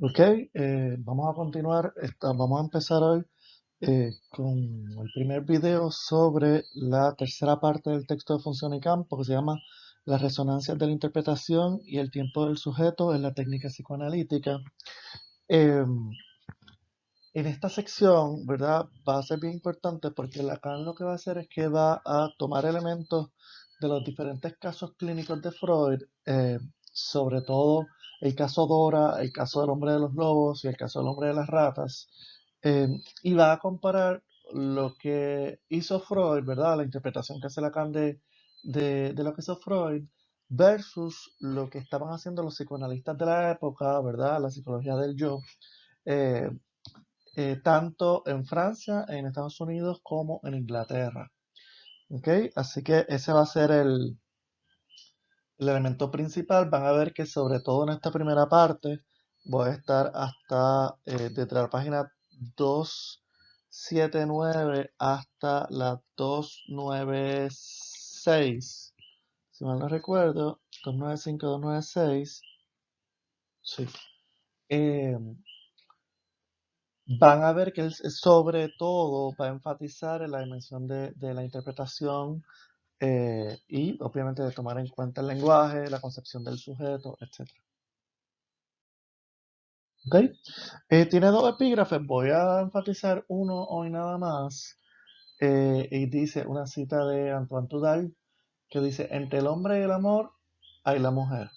Ok, vamos a continuar. Vamos a empezar hoy con el primer video sobre la tercera parte del texto de función y campo que se llama Las resonancias de la interpretación y el tiempo del sujeto en la técnica psicoanalítica. Eh, en esta sección, ¿verdad? Va a ser bien importante porque Lacan lo que va a hacer es que va a tomar elementos de los diferentes casos clínicos de Freud, sobre todo el caso Dora, el caso del hombre de los lobos y el caso del hombre de las ratas, eh, y va a comparar lo que hizo Freud, ¿verdad? La interpretación que hace Lacan de lo que hizo Freud versus lo que estaban haciendo los psicoanalistas de la época, ¿verdad? La psicología del yo. eh, Tanto en Francia, en Estados Unidos, como en Inglaterra. ¿Ok? Así que ese va a ser el elemento principal. Van a ver que sobre todo en esta primera parte voy a estar hasta desde la página 279 hasta la 296. Si mal no recuerdo, 295, 296. Sí. Eh, Van a ver que él sobre todo va a enfatizar en la dimensión de la interpretación y obviamente de tomar en cuenta el lenguaje, la concepción del sujeto, etc. ¿Ok? Tiene dos epígrafes, voy a enfatizar uno hoy nada más. Y dice una cita de Antoine Tudal que dice, entre el hombre y el amor hay la mujer.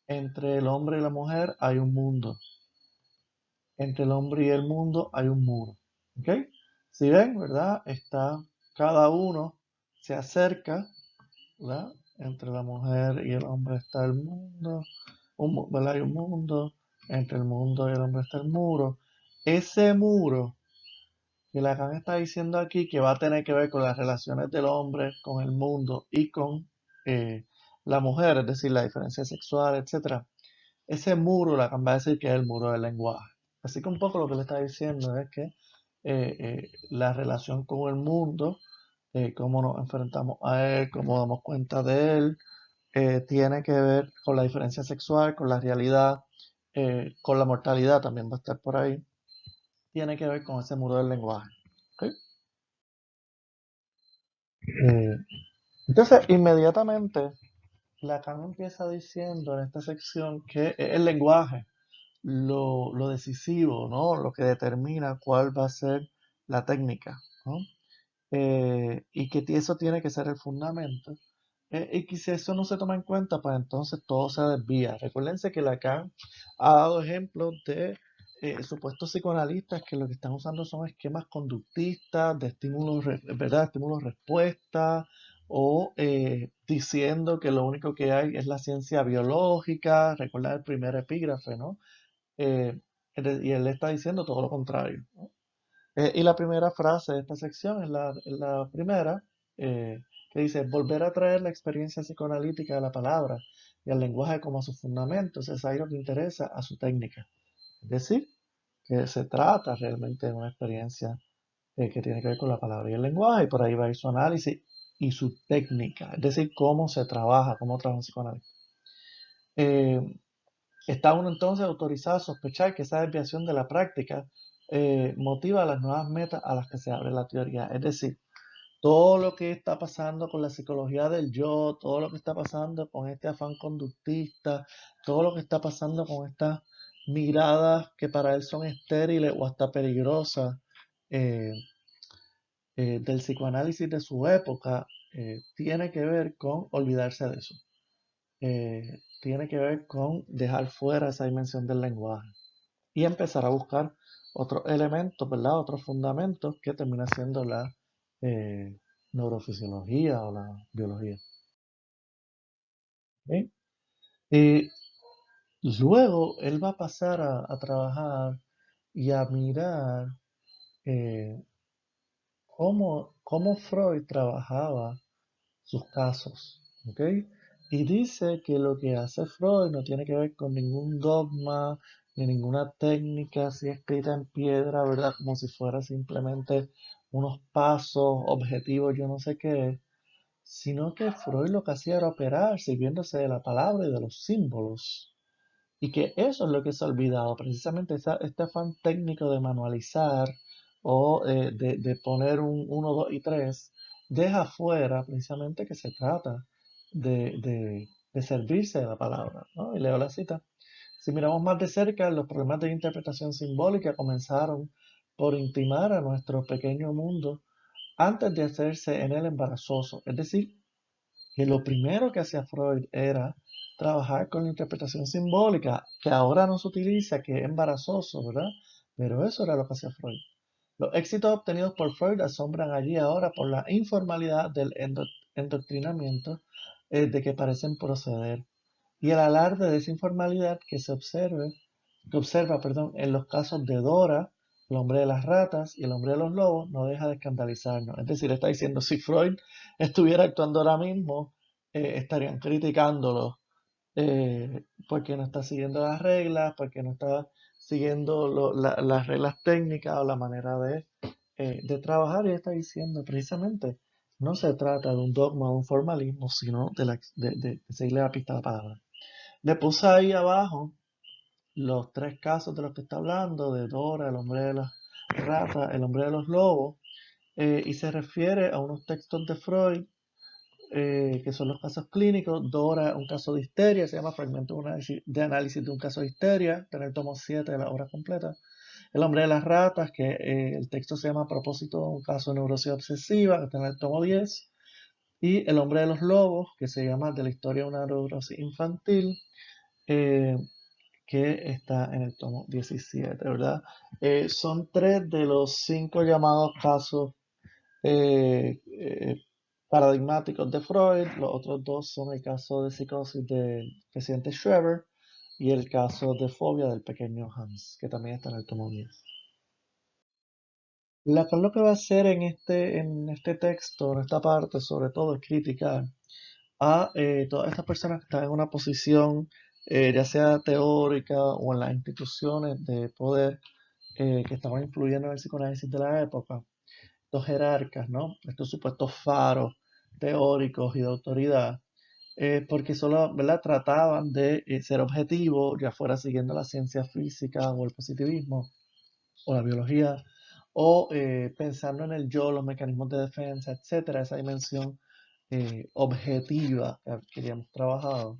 Entre el hombre y la mujer hay un mundo. Entre el hombre y el mundo hay un muro. ¿Ok? Si ven, ¿verdad? Está cada uno se acerca, ¿verdad? Entre la mujer y el hombre está el mundo, ¿verdad? Hay un mundo, entre el mundo y el hombre está el muro. Ese muro que Lacan está diciendo aquí que va a tener que ver con las relaciones del hombre con el mundo y con eh, la mujer, es decir, la diferencia sexual, etcétera. Ese muro, Lacan va a decir que es el muro del lenguaje. Así que un poco lo que le está diciendo es que la relación con el mundo, cómo nos enfrentamos a él, cómo damos cuenta de él, tiene que ver con la diferencia sexual, con la realidad, con la mortalidad también va a estar por ahí. Tiene que ver con ese muro del lenguaje. ¿Ok? Eh, entonces, inmediatamente, Lacan empieza diciendo en esta sección que es el lenguaje lo decisivo, ¿no? Lo que determina cuál va a ser la técnica, ¿no? Y que eso tiene que ser el fundamento. Y que si eso no se toma en cuenta, pues entonces todo se desvía. Recuérdense que Lacan ha dado ejemplos de supuestos psicoanalistas que lo que están usando son esquemas conductistas de estímulos, ¿verdad? Estímulos respuesta o diciendo que lo único que hay es la ciencia biológica. Recuerda el primer epígrafe, ¿no? Eh, y él está diciendo todo lo contrario, ¿no? Y la primera frase de esta sección es la primera, que dice, volver a traer la experiencia psicoanalítica de la palabra y al lenguaje como a sus fundamentos, es ahí lo que interesa a su técnica. Es decir, que se trata realmente de una experiencia que tiene que ver con la palabra y el lenguaje, y por ahí va a ir su análisis y su técnica, es decir, cómo se trabaja, cómo trabaja un psicoanalista. Eh, Está uno entonces autorizado a sospechar que esa desviación de la práctica motiva las nuevas metas a las que se abre la teoría. Es decir, todo lo que está pasando con la psicología del yo, todo lo que está pasando con este afán conductista, todo lo que está pasando con estas miradas que para él son estériles o hasta peligrosas eh, del psicoanálisis de su época, tiene que ver con olvidarse de eso. Tiene que ver con dejar fuera esa dimensión del lenguaje y empezar a buscar otros elementos, ¿verdad? Otros fundamentos que termina siendo la eh, neurofisiología o la biología. ¿Ok? Y luego él va a pasar a trabajar y a mirar eh, cómo Freud trabajaba sus casos. ¿Ok? Y dice que lo que hace Freud no tiene que ver con ningún dogma ni ninguna técnica así escrita en piedra, ¿verdad? Como si fuera simplemente unos pasos, objetivos, yo no sé qué, sino que Freud lo que hacía era operar sirviéndose de la palabra y de los símbolos Y que eso es lo que se ha olvidado, precisamente este afán técnico de manualizar o de poner un uno 2 y 3 deja fuera precisamente que se trata de servirse de la palabra, ¿no? Y leo la cita. Si miramos más de cerca, los problemas de interpretación simbólica comenzaron por intimar a nuestro pequeño mundo antes de hacerse en él embarazoso. Es decir, que lo primero que hacía Freud era trabajar con la interpretación simbólica, que ahora no se utiliza, que es embarazoso, ¿verdad? Pero eso era lo que hacía Freud. Los éxitos obtenidos por Freud asombran allí ahora por la informalidad del endoctrinamiento de que parecen proceder y el alarde de esa informalidad que observa, perdón, en los casos de Dora, el hombre de las ratas y el hombre de los lobos, no deja de escandalizarnos. Es decir, está diciendo, si Freud estuviera actuando ahora mismo, estarían criticándolo porque no está siguiendo las reglas, porque no está siguiendo las reglas técnicas o la manera de trabajar. Y está diciendo precisamente, no se trata de un dogma o un formalismo, sino de seguirle la pista a la palabra. Le puse ahí abajo los tres casos de los que está hablando, de Dora, el hombre de las ratas, el hombre de los lobos, y se refiere a unos textos de Freud, que son los casos clínicos. Dora, un caso de histeria, se llama Fragmento de análisis de un caso de histeria, está en el tomo 7 de la obra completa. El hombre de las ratas, que el texto se llama A propósito de un caso de neurosis obsesiva, que está en el tomo 10. Y El hombre de los lobos, que se llama De la historia de una neurosis infantil, eh, que está en el tomo 17, ¿verdad? Son tres de los cinco llamados casos eh, eh, paradigmáticos de Freud. Los otros dos son el caso de psicosis del presidente Schreber y el caso de fobia del pequeño Hans, que también está en el tomo 10. Lacan lo que va a hacer en este texto, en esta parte, sobre todo, es criticar a todas estas personas que están en una posición, ya sea teórica o en las instituciones de poder, que estaban influyendo en el psicoanálisis de la época, estos jerarcas, ¿no? Estos supuestos faros teóricos y de autoridad, porque solo, ¿verdad? Trataban de ser objetivos, ya fuera siguiendo la ciencia física o el positivismo o la biología, o pensando en el yo, los mecanismos de defensa, etcétera, esa dimensión objetiva que habíamos trabajado.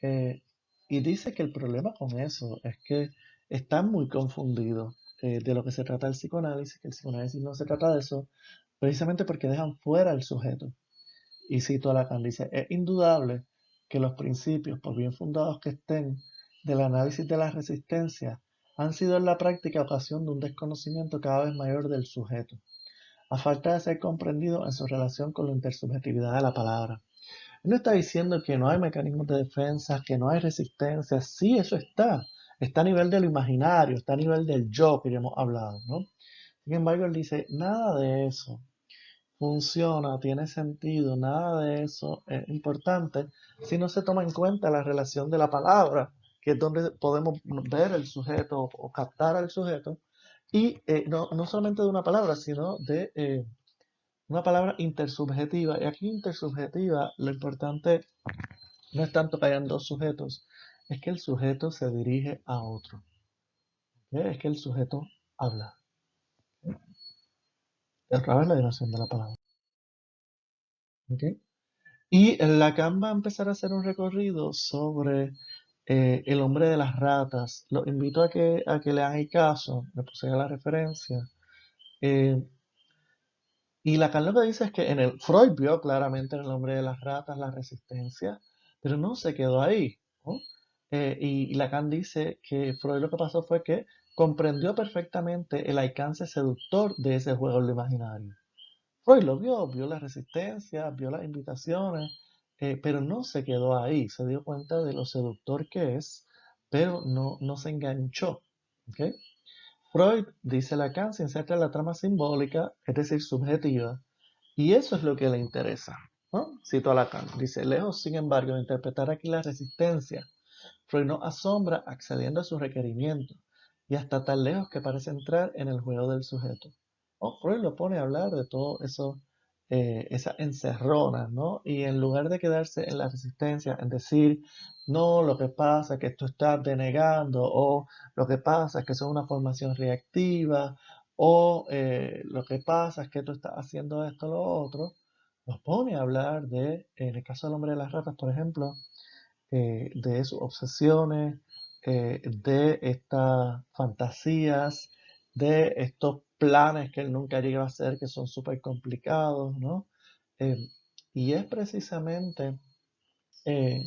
Eh, y dice que el problema con eso es que están muy confundidos de lo que se trata el psicoanálisis, que el psicoanálisis no se trata de eso, precisamente porque dejan fuera el sujeto. Y cito a Lacan, dice, es indudable que los principios, por bien fundados que estén, del análisis de la resistencia, han sido en la práctica ocasión de un desconocimiento cada vez mayor del sujeto, a falta de ser comprendido en su relación con la intersubjetividad de la palabra. Él no está diciendo que no hay mecanismos de defensa, que no hay resistencia. Sí, eso está. Está a nivel de lo imaginario, está a nivel del yo que ya hemos hablado, ¿no? Sin embargo, él dice, nada de eso funciona, tiene sentido, nada de eso es importante si no se toma en cuenta la relación de la palabra, que es donde podemos ver el sujeto o captar al sujeto, y no solamente de una palabra, sino de una palabra intersubjetiva. Y aquí intersubjetiva, lo importante no es tanto que hayan dos sujetos, es que el sujeto se dirige a otro, ¿ok? Es que el sujeto habla. Otra vez la dimensión de la palabra, ¿ok? Y Lacan va a empezar a hacer un recorrido sobre el hombre de las ratas. Los invito a que le hagan caso, le puse la referencia. Eh, y Lacan lo que dice es que Freud vio claramente en el hombre de las ratas la resistencia, pero no se quedó ahí, ¿no? Y Lacan dice que Freud lo que pasó fue que comprendió perfectamente el alcance seductor de ese juego del imaginario. Freud lo vio la resistencia, vio las invitaciones, pero no se quedó ahí, se dio cuenta de lo seductor que es, pero no se enganchó. ¿Ok? Freud, dice Lacan, se inserta en la trama simbólica, es decir, subjetiva, y eso es lo que le interesa, ¿no? Cito a Lacan, dice, lejos, sin embargo, de interpretar aquí la resistencia, Freud nos asombra accediendo a sus requerimientos, y hasta tan lejos que parece entrar en el juego del sujeto. Freud lo pone a hablar de todo eso esas encerronas, ¿no? Y en lugar de quedarse en la resistencia, en decir, no, lo que pasa es que tú estás denegando, o lo que pasa es que eso es una formación reactiva, o lo que pasa es que tú estás haciendo esto o lo otro, nos pone a hablar de, en el caso del hombre de las ratas, por ejemplo, de sus obsesiones, de estas fantasías, de estos planes que él nunca llega a hacer, que son súper complicados, ¿no? Eh, y es precisamente eh,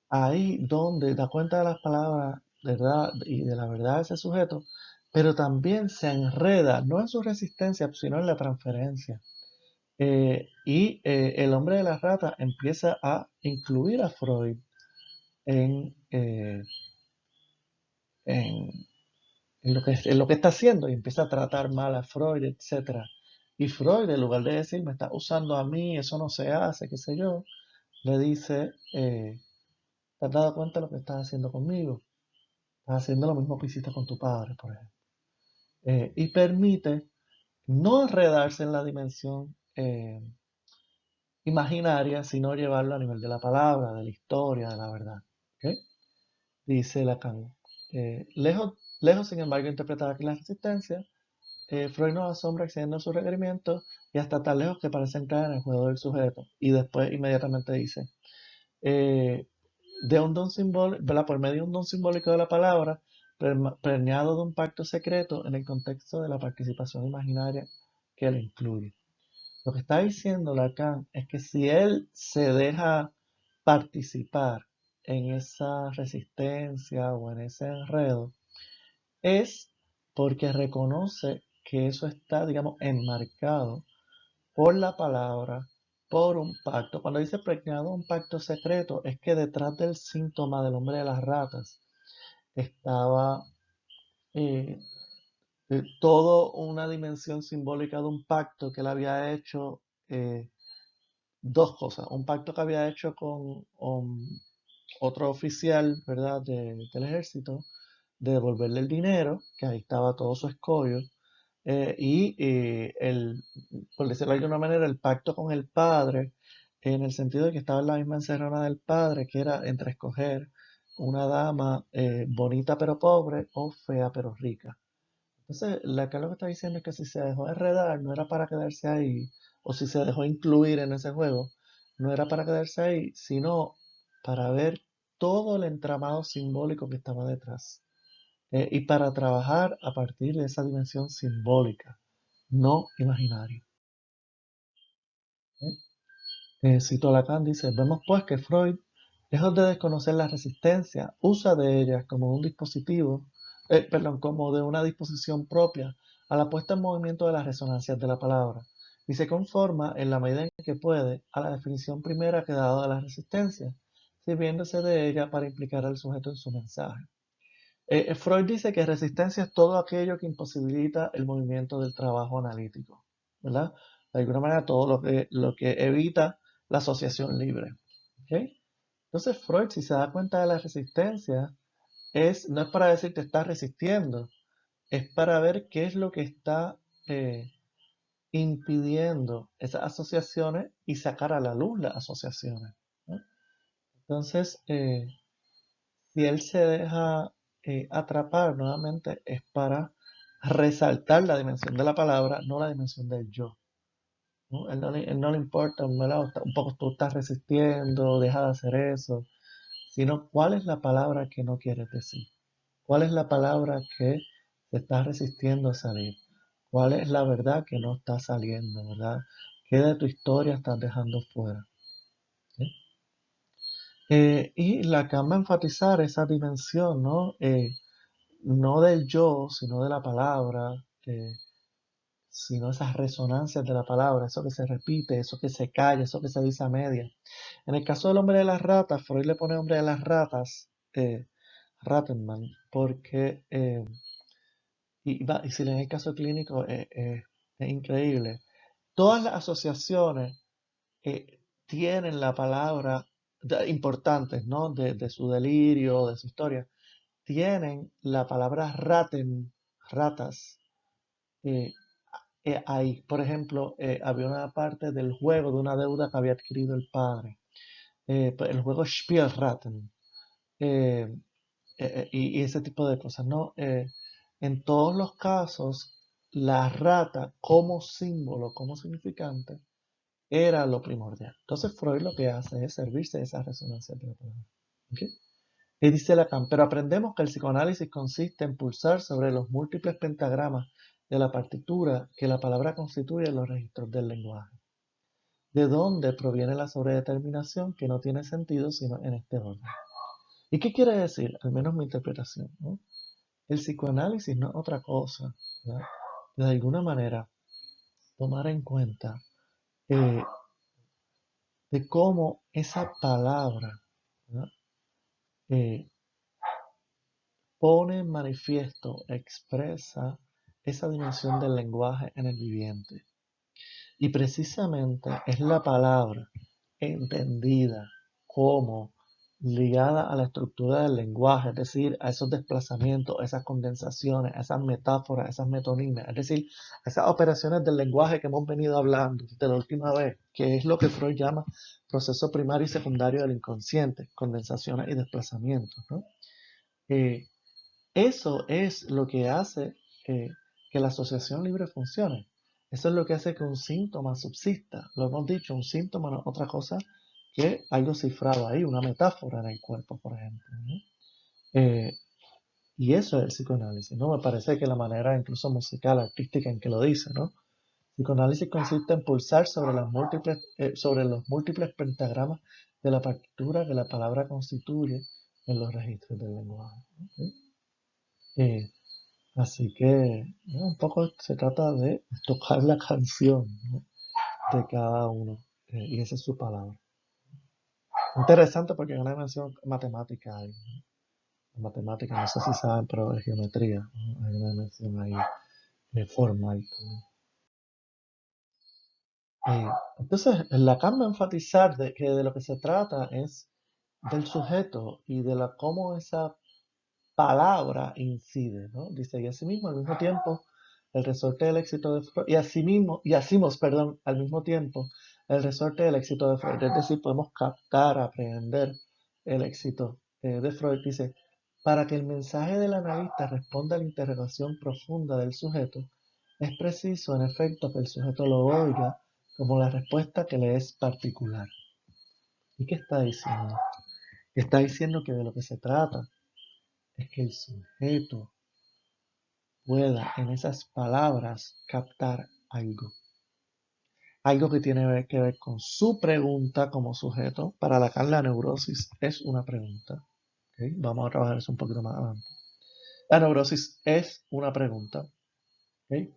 ahí donde da cuenta de las palabras, ¿verdad? Y de la verdad de ese sujeto, pero también se enreda, no en su resistencia, sino en la transferencia. El hombre de las ratas empieza a incluir a Freud en, en, en lo que está haciendo y empieza a tratar mal a Freud, etcétera. Y Freud, en lugar de decir, me está usando a mí, eso no se hace, qué sé yo, le dice, ¿te has dado cuenta de lo que estás haciendo conmigo? Estás haciendo lo mismo que hiciste con tu padre, por ejemplo. Y permite no enredarse en la dimensión imaginaria, sino llevarlo a nivel de la palabra, de la historia, de la verdad. ¿Ok? Dice Lacan. Lejos, sin embargo, de interpretar aquí la resistencia, Freud nos asombra excediendo su requerimiento y hasta tan lejos que parece entrar en el juego del sujeto. Y después inmediatamente dice, eh, de un don simbólico, por medio de un don simbólico de la palabra, preñado de un pacto secreto en el contexto de la participación imaginaria que lo incluye. Lo que está diciendo Lacan es que si él se deja participar en esa resistencia o en ese enredo, es porque reconoce que eso está, digamos, enmarcado por la palabra, por un pacto. Cuando dice pregnado un pacto secreto, es que detrás del síntoma del hombre de las ratas estaba eh, todo una dimensión simbólica de un pacto que él había hecho, dos cosas. Un pacto que había hecho con otro oficial, ¿verdad?, del ejército, de devolverle el dinero, que ahí estaba todo su escollo, por decirlo de alguna manera, el pacto con el padre, en el sentido de que estaba en la misma encerrona del padre, que era entre escoger una dama bonita pero pobre o fea pero rica. Entonces, la que lo que está diciendo es que si se dejó enredar, no era para quedarse ahí, o si se dejó incluir en ese juego, no era para quedarse ahí, sino para ver todo el entramado simbólico que estaba detrás. Y para trabajar a partir de esa dimensión simbólica, no imaginaria. ¿Eh? Cito Lacan, dice, vemos pues que Freud, lejos de desconocer la resistencia, usa de ellas como un dispositivo, como de una disposición propia a la puesta en movimiento de las resonancias de la palabra, y se conforma en la medida en que puede a la definición primera que ha dado de la resistencia, sirviéndose de ella para implicar al sujeto en su mensaje. Freud dice que resistencia es todo aquello que imposibilita el movimiento del trabajo analítico, ¿verdad? De alguna manera todo lo que evita la asociación libre. ¿Ok? Entonces Freud, si se da cuenta de la resistencia, no es para decir que está resistiendo, es para ver qué es lo que está impidiendo esas asociaciones y sacar a la luz las asociaciones, ¿no? Entonces, si él se deja atrapar nuevamente es para resaltar la dimensión de la palabra, no la dimensión del yo, ¿no? Él no le importa, un poco tú estás resistiendo, deja de hacer eso, sino cuál es la palabra que no quieres decir, cuál es la palabra que te está resistiendo a salir, cuál es la verdad que no está saliendo, ¿verdad? ¿Qué de tu historia estás dejando fuera? ¿Sí? Y la va a enfatizar esa dimensión, ¿no? No del yo, sino de la palabra, sino esas resonancias de la palabra, eso que se repite, eso que se calla, eso que se dice a media. En el caso del hombre de las ratas, Freud le pone hombre de las ratas, Rattenman, porque, y si en el caso clínico es increíble, todas las asociaciones tienen la palabra importantes, ¿no? De su delirio, de su historia, tienen la palabra raten, ratas, eh, ahí, por ejemplo, había una parte del juego de una deuda que había adquirido el padre. Pues, el juego Spielraten. eh, y ese tipo de cosas, ¿no? En todos los casos, la rata como símbolo, como significante, era lo primordial. Entonces Freud lo que hace es servirse de esa resonancia de la palabra. ¿Ok? Y dice Lacan, pero aprendemos que el psicoanálisis consiste en pulsar sobre los múltiples pentagramas de la partitura que la palabra constituye en los registros del lenguaje. ¿De dónde proviene la sobredeterminación que no tiene sentido sino en este orden? ¿Y qué quiere decir? Al menos mi interpretación, ¿no? El psicoanálisis no es otra cosa, ¿verdad? De alguna manera, tomar en cuenta eh, de cómo esa palabra, ¿verdad? Eh, pone en manifiesto, expresa esa dimensión del lenguaje en el viviente. Y precisamente es la palabra entendida como ligada a la estructura del lenguaje, es decir, a esos desplazamientos, esas condensaciones, esas metáforas, esas metonimias, es decir, esas operaciones del lenguaje que hemos venido hablando desde la última vez, que es lo que Freud llama proceso primario y secundario del inconsciente, condensaciones y desplazamientos, ¿no? Eh, Eso es lo que hace eh, que la asociación libre funcione. Eso es lo que hace que un síntoma subsista. Lo hemos dicho, un síntoma no es otra cosa que algo cifrado ahí, una metáfora en el cuerpo, por ejemplo, ¿no? Eh, y eso es el psicoanálisis, ¿no? Me parece que la manera incluso musical, artística en que lo dice, ¿no? El psicoanálisis consiste en pulsar sobre los múltiples pentagramas de la partitura que la palabra constituye en los registros del lenguaje. ¿Ok? Eh, Así que un poco se trata de tocar la canción, ¿no? De cada uno. Y esa es su palabra. Interesante porque hay una dimensión matemática ahí. Matemática, no sé si saben, pero de geometría, ¿no? Hay una dimensión ahí formal también. Entonces, Lacan va a enfatizar de que de lo que se trata es del sujeto y de cómo esa palabra incide, ¿no? Dice, y asimismo, al mismo tiempo, el resorte del éxito de Freud, perdón, al mismo tiempo, el resorte del éxito de Freud, es decir, podemos captar, aprender el éxito de Freud, dice, para que el mensaje del analista responda a la interrogación profunda del sujeto, es preciso, en efecto, que el sujeto lo oiga como la respuesta que le es particular. ¿Y qué está diciendo? Está diciendo que de lo que se trata es que el sujeto pueda en esas palabras captar algo. Algo que tiene que ver con su pregunta como sujeto. Para Lacan la neurosis es una pregunta. ¿Okay? Vamos a trabajar eso un poquito más adelante. La neurosis es una pregunta. ¿Okay?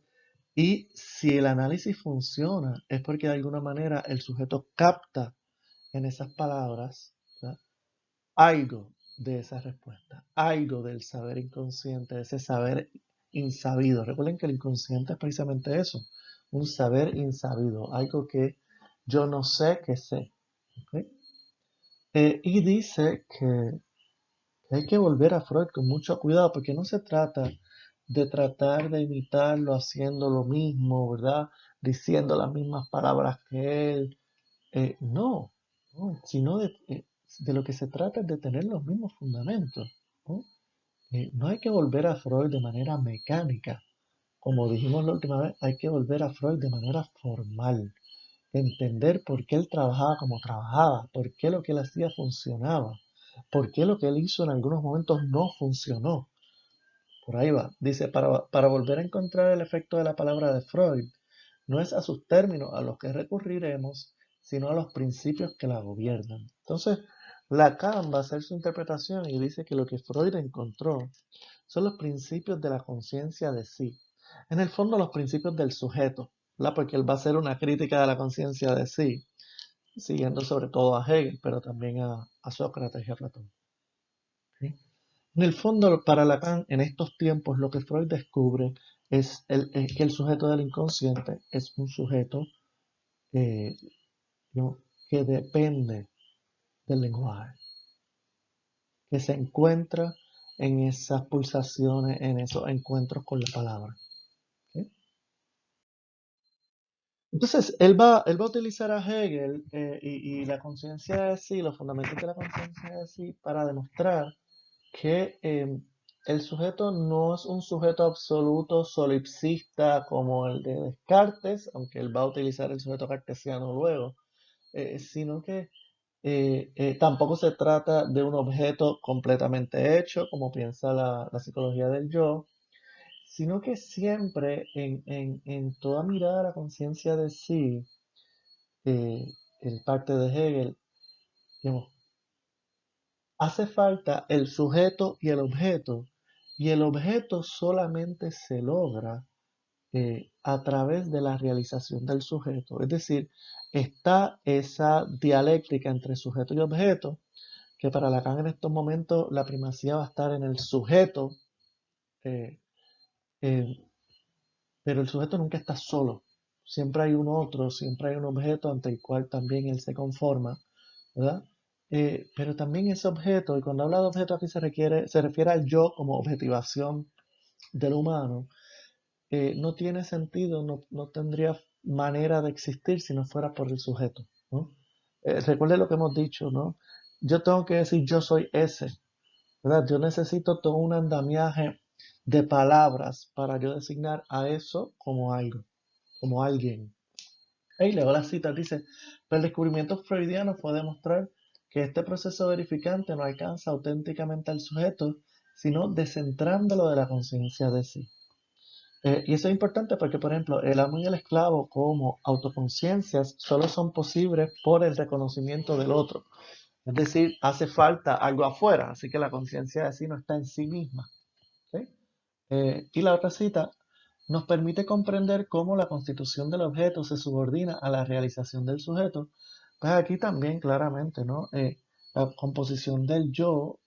Y si el análisis funciona es porque de alguna manera el sujeto capta en esas palabras, ¿verdad? Algo de esa respuesta, algo del saber inconsciente, de ese saber insabido. Recuerden que el inconsciente es precisamente eso, un saber insabido, algo que yo no sé que sé. ¿Ok? Y dice que hay que volver a Freud con mucho cuidado, porque no se trata de tratar de imitarlo haciendo lo mismo, ¿verdad? Diciendo las mismas palabras que él. No, no, sino de lo que se trata es de tener los mismos fundamentos, ¿no? No hay que volver a Freud de manera mecánica. Como dijimos la última vez, hay que volver a Freud de manera formal. Entender por qué él trabajaba como trabajaba, por qué lo que él hacía funcionaba, por qué lo que él hizo en algunos momentos no funcionó. Por ahí va. Dice, para volver a encontrar el efecto de la palabra de Freud, no es a sus términos a los que recurriremos, sino a los principios que la gobiernan. Entonces, Lacan va a hacer su interpretación y dice que lo que Freud encontró son los principios de la conciencia de sí. En el fondo, los principios del sujeto, ¿verdad? Porque él va a hacer una crítica de la conciencia de sí, siguiendo sobre todo a Hegel, pero también a Sócrates y a Platón. ¿Sí? En el fondo, para Lacan, en estos tiempos, lo que Freud descubre es que el sujeto del inconsciente es un sujeto eh, ¿no? que depende del lenguaje, que se encuentra en esas pulsaciones, en esos encuentros con la palabra. ¿Sí? Entonces, él va a utilizar a Hegel y la conciencia de sí, los fundamentos de la conciencia de sí, para demostrar que el sujeto no es un sujeto absoluto solipsista como el de Descartes, aunque él va a utilizar el sujeto cartesiano luego, sino que tampoco se trata de un objeto completamente hecho, como piensa la psicología del yo, sino que siempre en toda mirada a la conciencia de sí, el parte de Hegel, digamos, hace falta el sujeto y el objeto solamente se logra a través de la realización del sujeto. Es decir, está esa dialéctica entre sujeto y objeto, que para Lacan en estos momentos la primacía va a estar en el sujeto, eh, eh, pero el sujeto nunca está solo. Siempre hay un otro, siempre hay un objeto ante el cual también él se conforma, ¿verdad? Pero también ese objeto, y cuando habla de objeto aquí se refiere al yo como objetivación del humano, no tiene sentido, no tendría manera de existir si no fuera por el sujeto, ¿no? Recuerde lo que hemos dicho, ¿no? Yo tengo que decir yo soy ese, ¿verdad? Yo necesito todo un andamiaje de palabras para yo designar a eso como algo, como alguien. Y luego la cita dice, el descubrimiento freudiano fue demostrar que este proceso verificante no alcanza auténticamente al sujeto, sino descentrándolo de la conciencia de sí. Y eso es importante porque, por ejemplo, el amo y el esclavo como autoconciencias solo son posibles por el reconocimiento del otro. Es decir, hace falta algo afuera, así que la conciencia de sí no está en sí misma. ¿Sí? Y la otra cita nos permite comprender cómo la constitución del objeto se subordina a la realización del sujeto. Pues aquí también claramente, ¿no? La composición del yo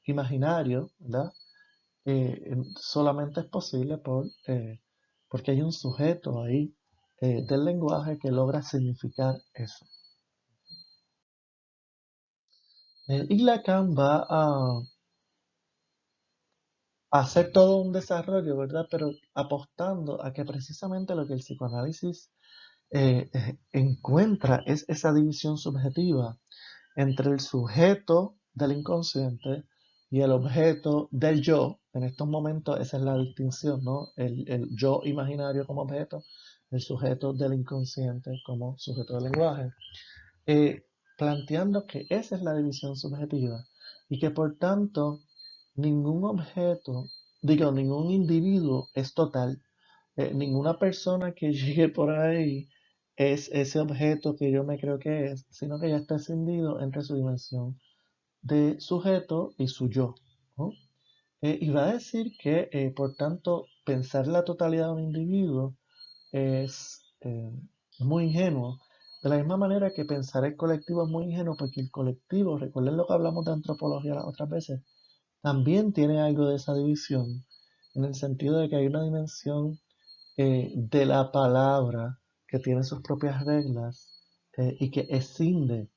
imaginario, ¿verdad? Solamente es posible porque hay un sujeto ahí del lenguaje que logra significar eso. Y Lacan va a hacer todo un desarrollo, ¿verdad? Pero apostando a que precisamente lo que el psicoanálisis encuentra es esa división subjetiva entre el sujeto del inconsciente y el objeto del yo. En estos momentos esa es la distinción, ¿no? El yo imaginario como objeto, el sujeto del inconsciente como sujeto del lenguaje. Planteando que esa es la división subjetiva y que por tanto ningún objeto, digo, ningún individuo es total. Ninguna persona que llegue por ahí es ese objeto que yo me creo que es, sino que ya está escindido entre su dimensión de sujeto y su yo, ¿no? Y va a decir que, por tanto, pensar la totalidad de un individuo es muy ingenuo. De la misma manera que pensar el colectivo es muy ingenuo, porque el colectivo, recuerden lo que hablamos de antropología las otras veces, también tiene algo de esa división, en el sentido de que hay una dimensión de la palabra que tiene sus propias reglas y que escinde,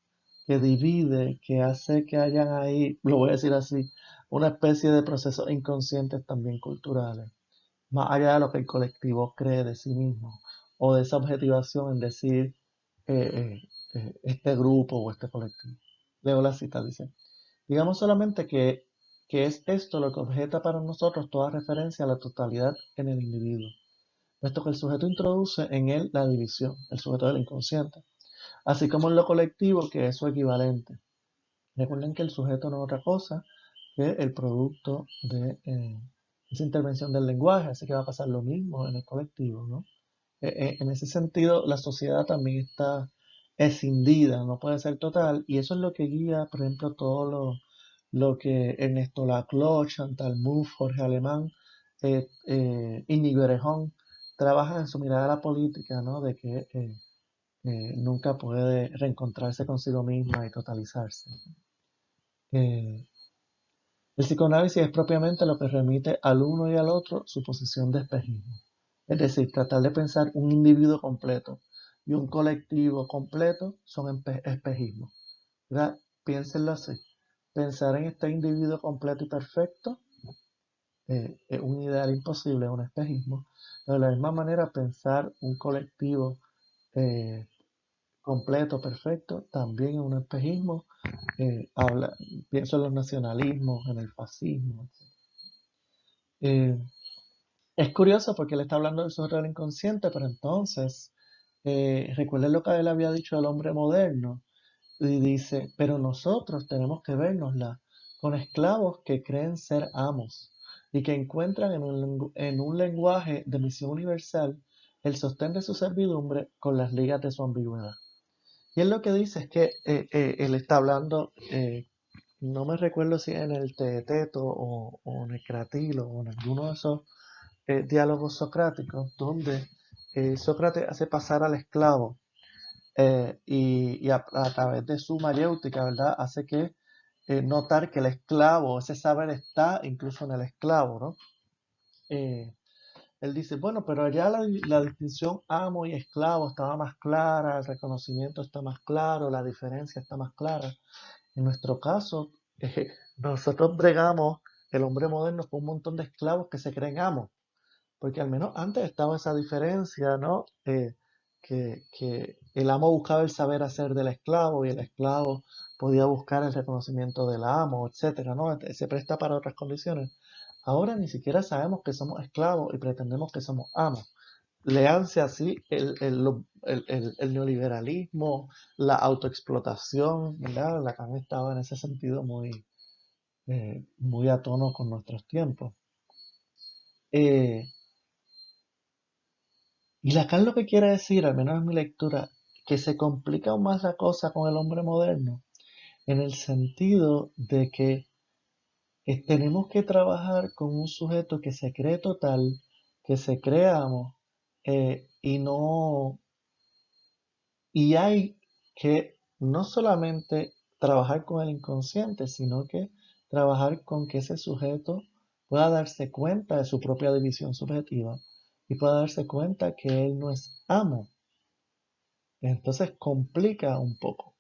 que divide, que hace que hayan ahí, lo voy a decir así, una especie de procesos inconscientes también culturales, más allá de lo que el colectivo cree de sí mismo o de esa objetivación en decir este grupo o este colectivo. Leo la cita, dice. Digamos solamente que es esto lo que objeta para nosotros toda referencia a la totalidad en el individuo, puesto que el sujeto introduce en él la división, el sujeto del inconsciente, así como en lo colectivo que es su equivalente. Recuerden que el sujeto no es otra cosa que el producto de esa intervención del lenguaje, así que va a pasar lo mismo en el colectivo, ¿no? En ese sentido, la sociedad también está escindida, no puede ser total, y eso es lo que guía, por ejemplo, todo lo que Ernesto Laclau, Chantal Mouffe, Jorge Alemán, Íñigo Errejón trabajan en su mirada a la política, ¿no? De que nunca puede reencontrarse consigo misma y totalizarse. Eh, el psicoanálisis es propiamente lo que remite al uno y al otro su posición de espejismo. Es decir, tratar de pensar un individuo completo y un colectivo completo son espejismos. ¿Verdad? Piénsenlo así. Pensar en este individuo completo y perfecto es un ideal imposible, es un espejismo. Pero de la misma manera, pensar un colectivo eh, completo, perfecto, también es un espejismo. Habla, pienso en los nacionalismos, en el fascismo, etc. Eh, es curioso porque él está hablando del sujeto del inconsciente, pero entonces, recuerden lo que él había dicho del hombre moderno, y dice, pero nosotros tenemos que vernosla con esclavos que creen ser amos y que encuentran en un lenguaje de misión universal el sostén de su servidumbre con las ligas de su ambigüedad. Y él lo que dice es que él está hablando, no me recuerdo si en el Teeteto o en el Cratilo o en alguno de esos diálogos socráticos, donde Sócrates hace pasar al esclavo y a través de su mayéutica, ¿verdad? Hace que notar que el esclavo, ese saber está incluso en el esclavo, ¿no? Eh, él dice, bueno, pero allá la distinción amo y esclavo estaba más clara, el reconocimiento está más claro, la diferencia está más clara. En nuestro caso, nosotros bregamos, el hombre moderno, con un montón de esclavos que se creen amos, porque al menos antes estaba esa diferencia, ¿no? Que el amo buscaba el saber hacer del esclavo y el esclavo podía buscar el reconocimiento del amo, etcétera, ¿no? Se presta para otras condiciones. Ahora ni siquiera sabemos que somos esclavos y pretendemos que somos amos. Léanse así el neoliberalismo, la autoexplotación, ¿verdad? Lacan estaba en ese sentido muy a tono con nuestros tiempos. Eh, y Lacan lo que quiere decir, al menos en mi lectura, que se complica aún más la cosa con el hombre moderno, en el sentido de que tenemos que trabajar con un sujeto que se cree total, que se creamos, y no, y hay que no solamente trabajar con el inconsciente, sino que trabajar con que ese sujeto pueda darse cuenta de su propia división subjetiva y pueda darse cuenta que él no es amo. Entonces complica un poco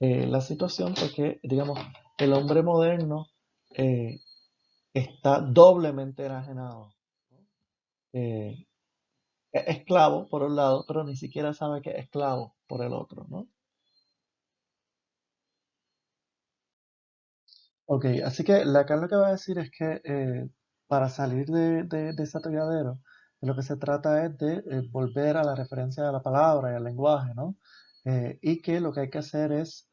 la situación porque, digamos, el hombre moderno eh, está doblemente enajenado. Eh, es esclavo por un lado, pero ni siquiera sabe que es esclavo por el otro, ¿no? Ok, así que Lacan lo que va a decir es que para salir de ese atolladero, de lo que se trata es de volver a la referencia de la palabra y al lenguaje, ¿no? Y que lo que hay que hacer es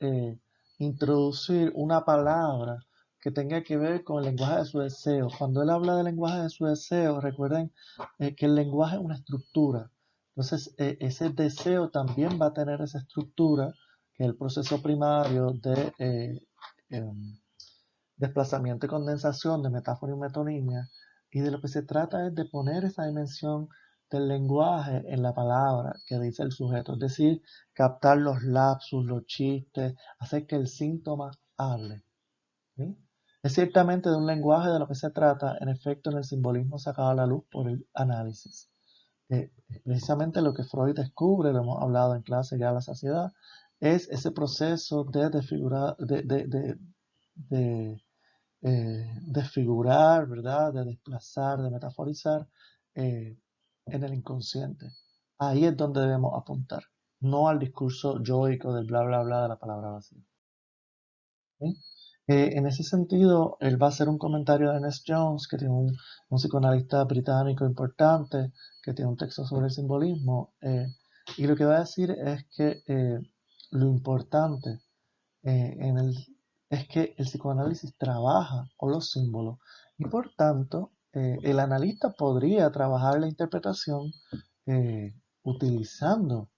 introducir una palabra que tenga que ver con el lenguaje de su deseo. Cuando él habla del lenguaje de su deseo, recuerden que el lenguaje es una estructura. Entonces, ese deseo también va a tener esa estructura, que es el proceso primario de em, desplazamiento y condensación de metáfora y metonimia, y de lo que se trata es de poner esa dimensión del lenguaje en la palabra que dice el sujeto, es decir, captar los lapsus, los chistes, hacer que el síntoma hable. ¿Sí? Es ciertamente de un lenguaje de lo que se trata, en efecto, en el simbolismo sacado a la luz por el análisis. Precisamente lo que Freud descubre, lo hemos hablado en clase ya a la saciedad, es ese proceso de desfigurar, de desfigurar, ¿verdad? De desplazar, de metaforizar eh, en el inconsciente. Ahí es donde debemos apuntar, no al discurso yoico del bla bla bla de la palabra vacía. ¿Sí? En ese sentido, él va a hacer un comentario de Ernest Jones, que tiene un psicoanalista británico importante, que tiene un texto sobre el simbolismo, y lo que va a decir es que lo importante en es que el psicoanálisis trabaja con los símbolos y por tanto el analista podría trabajar la interpretación utilizando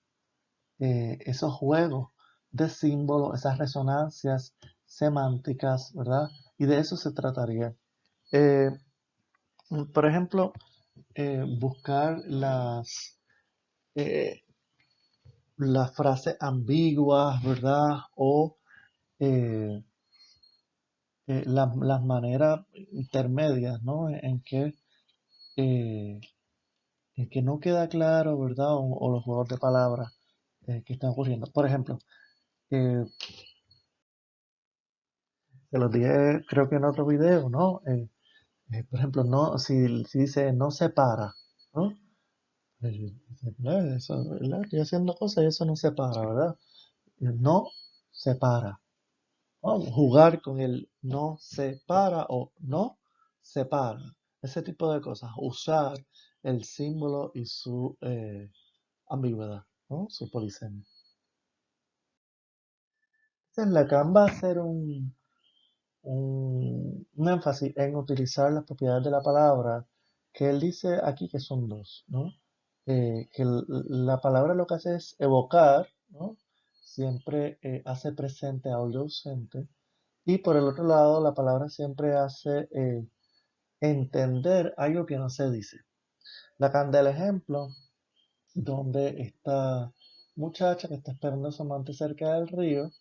esos juegos de símbolos, esas resonancias semánticas, ¿verdad? Y de eso se trataría. Eh, por ejemplo, buscar eh, las frases ambiguas, ¿verdad? O eh, las maneras intermedias, ¿no? Eh, en que no queda claro, ¿verdad? O los juegos de palabras que están ocurriendo. Por ejemplo, eh, se los dije creo que en otro video, ¿no? Por ejemplo, no, si dice no se para, ¿no? Eso, ¿verdad? Estoy haciendo cosas y eso no se para, ¿verdad? No se para. Vamos, jugar con el no se para o no se para. Ese tipo de cosas. Usar el símbolo y su ambigüedad, ¿no? Su polisemia. Entonces, Lacan va a hacer un énfasis en utilizar las propiedades de la palabra, que él dice aquí que son dos, ¿no? Que la palabra lo que hace es evocar, ¿no? Siempre hace presente a audio ausente. Y por el otro lado, la palabra siempre hace entender algo que no se dice. Lacan da el ejemplo donde esta muchacha que está esperando a su amante cerca del río,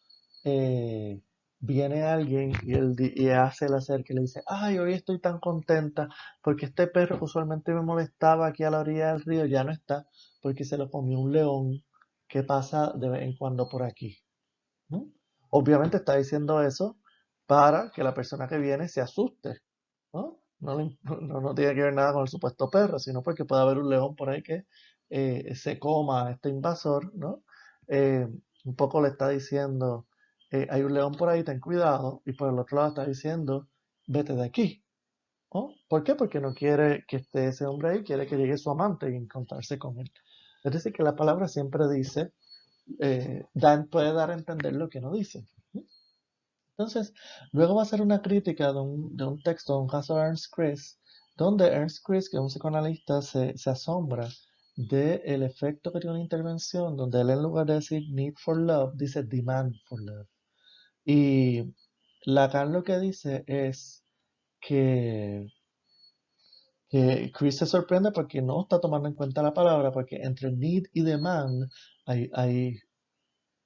eh, viene alguien y, y hace el acerque y le dice, ay, hoy estoy tan contenta porque este perro que usualmente me molestaba aquí a la orilla del río ya no está porque se lo comió un león que pasa de vez en cuando por aquí, ¿no? Obviamente está diciendo eso para que la persona que viene se asuste, ¿no? No tiene que ver nada con el supuesto perro, sino porque puede haber un león por ahí que se coma a este invasor, ¿no? Un poco le está diciendo, hay un león por ahí, ten cuidado, y por el otro lado está diciendo, vete de aquí, ¿no? ¿Por qué? Porque no quiere que esté ese hombre ahí, quiere que llegue su amante y encontrarse con él. Es decir, que la palabra siempre dice, puede dar a entender lo que no dice. Entonces, luego va a ser una crítica de un texto de un caso de Ernst Chris, donde Ernst Chris, que es un psicoanalista, se asombra del efecto que tiene una intervención, donde él en lugar de decir need for love, dice demand for love. Y Lacan lo que dice es que, que Chris se sorprende porque no está tomando en cuenta la palabra, porque entre need y demand hay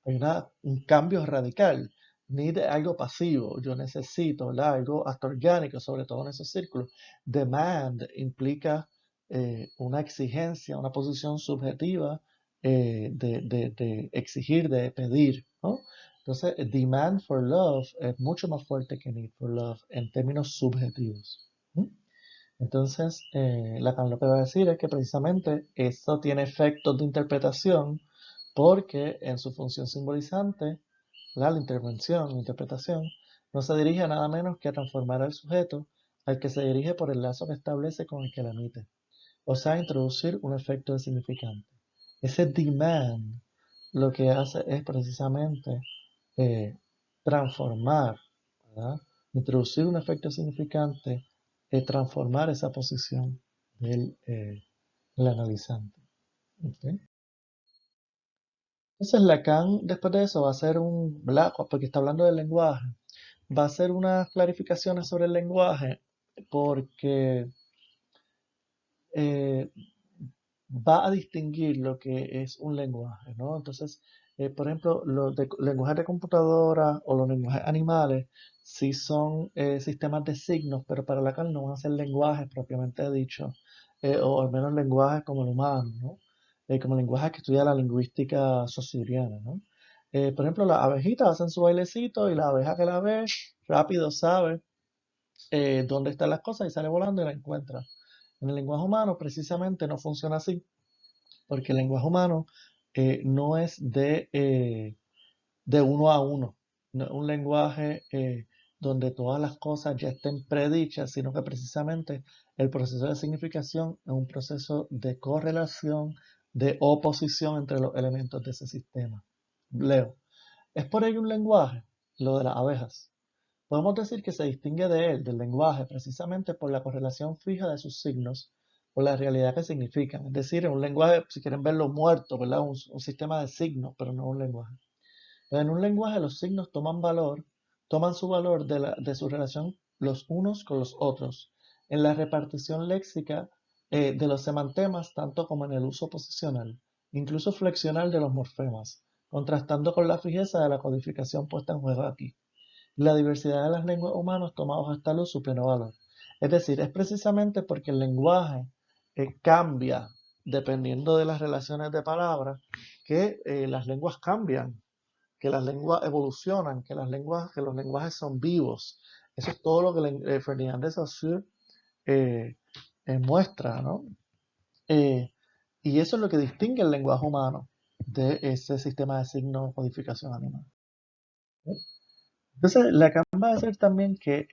un cambio radical. Need es algo pasivo, yo necesito, ¿verdad? Algo hasta orgánico, sobre todo en esos círculos. Demand implica una exigencia, una posición subjetiva de exigir, de pedir, ¿no? Entonces, demand for love es mucho más fuerte que need for love en términos subjetivos. ¿Mm? Entonces, Lacan lo que va a decir es que precisamente esto tiene efectos de interpretación porque en su función simbolizante, la intervención, la interpretación, no se dirige a nada menos que a transformar al sujeto al que se dirige por el lazo que establece con el que la emite, o sea, introducir un efecto de significante. Ese demand lo que hace es precisamente eh, transformar, ¿verdad? Introducir un efecto significante, transformar esa posición del analizante. ¿Ok? Entonces Lacan después de eso va a hacer ¿verdad? Porque está hablando del lenguaje, va a hacer unas clarificaciones sobre el lenguaje porque eh, va a distinguir lo que es un lenguaje, ¿no? Entonces, por ejemplo, los lenguajes de computadora o los lenguajes animales sí son sistemas de signos, pero para Lacan no van a ser lenguajes propiamente dicho, o al menos lenguajes como el humano, ¿no? Como lenguajes que estudia la lingüística socioriana, ¿no? Por ejemplo, las abejitas hacen su bailecito y la abeja que la ve rápido sabe dónde están las cosas y sale volando y la encuentra. En el lenguaje humano precisamente no funciona así porque el lenguaje humano no es de uno a uno, no es un lenguaje donde todas las cosas ya estén predichas, sino que precisamente el proceso de significación es un proceso de correlación, de oposición entre los elementos de ese sistema. Leo, es por ello un lenguaje, lo de las abejas. Podemos decir que se distingue de él, del lenguaje, precisamente por la correlación fija de sus signos, por la realidad que significan. Es decir, en un lenguaje, si quieren verlo muerto, ¿verdad? Un sistema de signos, pero no un lenguaje. En un lenguaje los signos toman su valor de su relación los unos con los otros, en la repartición léxica de los semantemas, tanto como en el uso posicional, incluso flexional de los morfemas, contrastando con la fijeza de la codificación puesta en juego aquí. La diversidad de las lenguas humanas toma bajo esta luz su pleno valor. Es decir, es precisamente porque el lenguaje cambia dependiendo de las relaciones de palabras que las lenguas cambian, que las lenguas evolucionan, que los lenguajes son vivos. Eso es todo lo que Ferdinand de Saussure muestra, ¿no? Eh, Y eso es lo que distingue el lenguaje humano de ese sistema de signos codificación animal. Entonces, Lacan va a decir también que,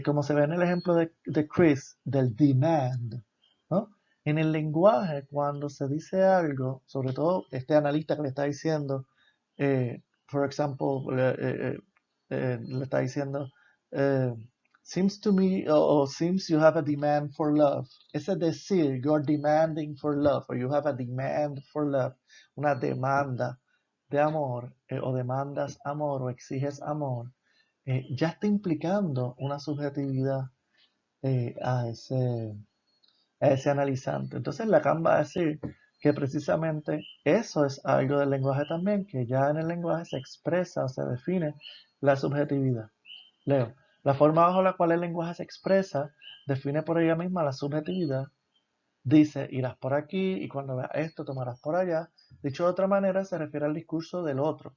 como se ve en el ejemplo de Chris, del demand, ¿no? En el lenguaje, cuando se dice algo, sobre todo este analista que le está diciendo, por ejemplo, le está diciendo, eh, seems to me, o seems you have a demand for love. Ese decir, you're demanding for love, or you have a demand for love, una demanda de amor, o demandas amor o exiges amor, ya está implicando una subjetividad eh, a ese, a ese analizante. Entonces Lacan va a decir que precisamente eso es algo del lenguaje también, que ya en el lenguaje se expresa o se define la subjetividad. Leo, la forma bajo la cual el lenguaje se expresa define por ella misma la subjetividad. Dice, irás por aquí y cuando veas esto tomarás por allá. Dicho de otra manera, se refiere al discurso del otro.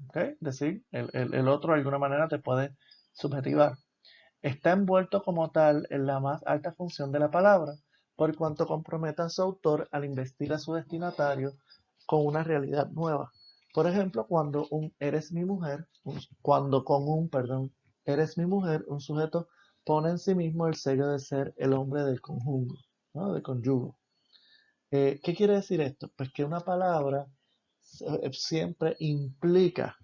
¿Okay? Es decir, el otro de alguna manera te puede subjetivar. Está envuelto como tal en la más alta función de la palabra, por cuanto compromete a su autor al investir a su destinatario con una realidad nueva. Por ejemplo, cuando un eres mi mujer, cuando con un, perdón, eres mi mujer, un sujeto pone en sí mismo el sello de ser el hombre del conjugo, ¿no? Del conyugo. ¿Qué quiere decir esto? Pues que una palabra siempre implica,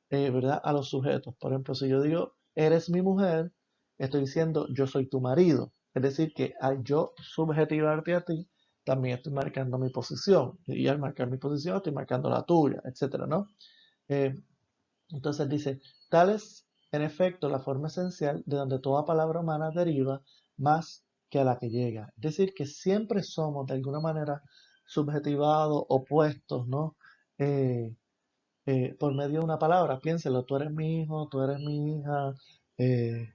¿verdad? A los sujetos. Por ejemplo, si yo digo, eres mi mujer, estoy diciendo, yo soy tu marido. Es decir, que al yo subjetivarte a ti, también estoy marcando mi posición. Y al marcar mi posición, estoy marcando la tuya, etcétera, ¿no? Eh, entonces dice, tal es en efecto la forma esencial de donde toda palabra humana deriva más que a la que llega. Es decir, que siempre somos de alguna manera subjetivados, opuestos, ¿no? Eh, por medio de una palabra. Piénselo, tú eres mi hijo, tú eres mi hija, eh,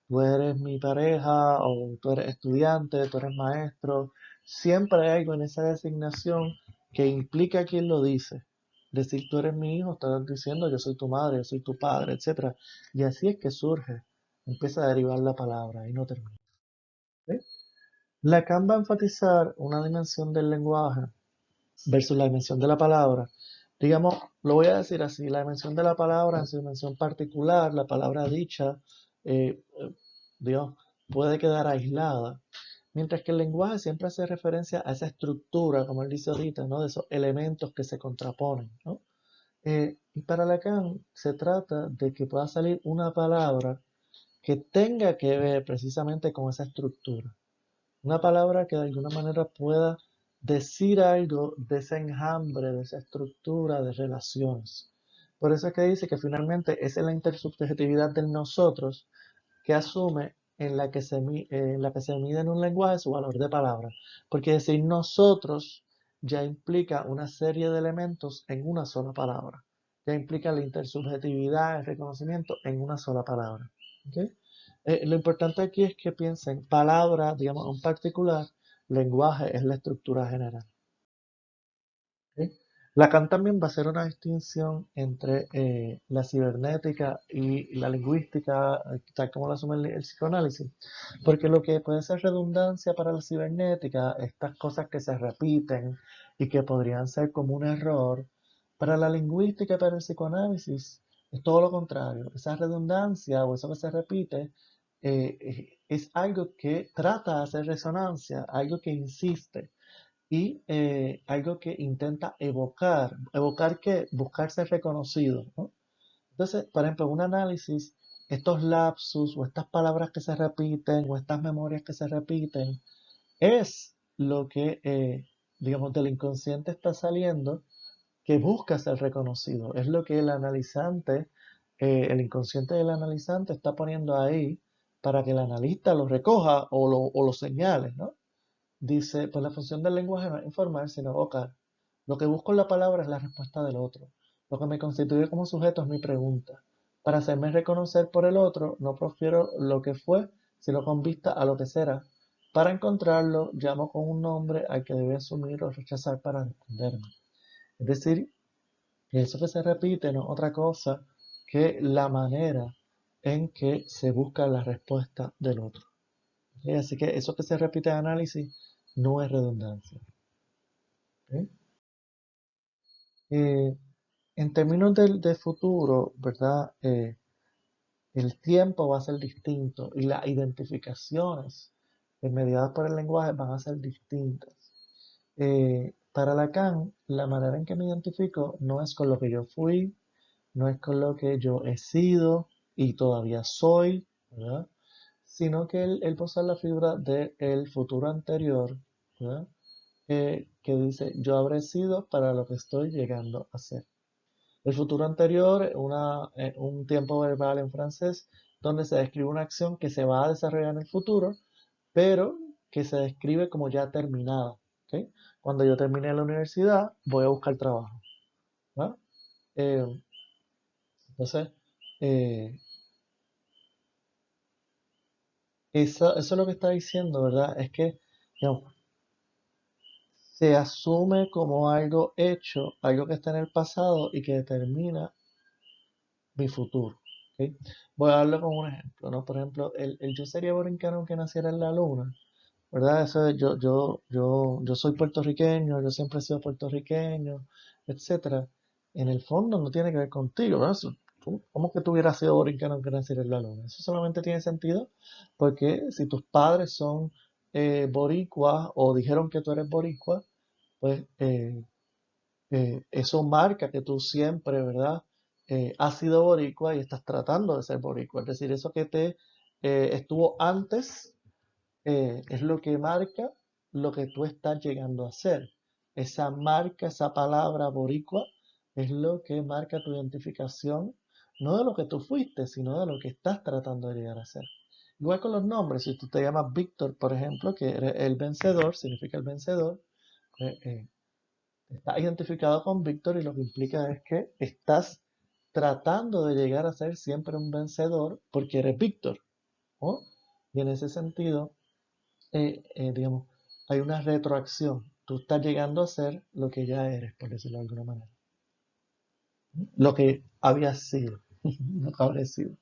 tú eres mi pareja, o tú eres estudiante, tú eres maestro. Siempre hay algo en esa designación que implica a quien lo dice. Decir tú eres mi hijo, estás diciendo yo soy tu madre, yo soy tu padre, etcétera. Y así es que surge, empieza a derivar la palabra y no termina. ¿Sí? Lacan va a enfatizar una dimensión del lenguaje versus la dimensión de la palabra. Digamos, lo voy a decir así, la dimensión de la palabra en su dimensión particular, la palabra dicha, Dios, puede quedar aislada, mientras que el lenguaje siempre hace referencia a esa estructura, como él dice ahorita, ¿no? De esos elementos que se contraponen, ¿no? Y para Lacan se trata de que pueda salir una palabra que tenga que ver precisamente con esa estructura. Una palabra que de alguna manera pueda decir algo de ese enjambre, de esa estructura de relaciones. Por eso es que dice que finalmente es la intersubjetividad del nosotros que asume en la que se mide en un lenguaje su valor de palabra. Porque decir nosotros ya implica una serie de elementos en una sola palabra. Ya implica la intersubjetividad, el reconocimiento en una sola palabra. ¿Ok? Lo importante aquí es que piensen palabra, digamos, en particular, lenguaje es la estructura general. ¿Ok? Lacan también va a hacer una distinción entre la cibernética y la lingüística, tal como lo asume el psicoanálisis, porque lo que puede ser redundancia para la cibernética, estas cosas que se repiten y que podrían ser como un error, para la lingüística y para el psicoanálisis es todo lo contrario. Esa redundancia o eso que se repite es algo que trata de hacer resonancia, algo que insiste y algo que intenta evocar. ¿Evocar qué? Buscar ser reconocido, ¿no? Entonces, por ejemplo, un análisis, estos lapsus o estas palabras que se repiten o estas memorias que se repiten, es lo que, digamos, del inconsciente está saliendo que busca ser reconocido. Es lo que el analizante, el inconsciente del analizante está poniendo ahí para que el analista lo recoja o lo señale, ¿no? Dice, pues la función del lenguaje no es informar, sino evocar. Lo que busco en la palabra es la respuesta del otro. Lo que me constituye como sujeto es mi pregunta. Para hacerme reconocer por el otro, no profiero lo que fue, sino con vista a lo que será. Para encontrarlo, llamo con un nombre al que debe asumir o rechazar para responderme. Es decir, que eso que se repite no es otra cosa que la manera en que se busca la respuesta del otro. ¿Ok? Así que eso que se repite en análisis no es redundancia. ¿Ok? Eh, en términos de futuro, ¿verdad? El tiempo va a ser distinto y las identificaciones mediadas por el lenguaje van a ser distintas. Para Lacan, la manera en que me identifico no es con lo que yo fui, no es con lo que yo he sido y todavía soy, ¿verdad? Sino que él posee la figura del futuro anterior, ¿verdad? Que dice, yo habré sido para lo que estoy llegando a ser. El futuro anterior, un tiempo verbal en francés, donde se describe una acción que se va a desarrollar en el futuro, pero que se describe como ya terminada. ¿Ok? Cuando yo termine la universidad, voy a buscar trabajo. ¿Va? Eh, entonces, eh, eso es lo que está diciendo, ¿verdad? Es que digamos, se asume como algo hecho, algo que está en el pasado y que determina mi futuro. ¿Ok? Voy a darlo como un ejemplo, ¿no? Por ejemplo, el yo sería borincano aunque naciera en la luna, ¿verdad? Eso es, yo soy puertorriqueño, yo siempre he sido puertorriqueño, etcétera. En el fondo no tiene que ver contigo, ¿verdad? ¿Cómo que tú hubieras sido borincano aunque naciera en la luna? Eso solamente tiene sentido porque si tus padres son boricuas o dijeron que tú eres boricua, pues eso marca que tú siempre, ¿verdad? Has sido boricua y estás tratando de ser boricua. Es decir, eso que te estuvo antes es lo que marca lo que tú estás llegando a ser. Esa marca, esa palabra boricua, es lo que marca tu identificación, no de lo que tú fuiste, sino de lo que estás tratando de llegar a ser. Igual con los nombres, si tú te llamas Víctor, por ejemplo, que eres el vencedor, significa el vencedor, eh, eh, estás identificado con Víctor y lo que implica es que estás tratando de llegar a ser siempre un vencedor porque eres Víctor, ¿no? Y en ese sentido, digamos, hay una retroacción. Tú estás llegando a ser lo que ya eres, por decirlo de alguna manera. Lo que habías sido, lo que habrías sido.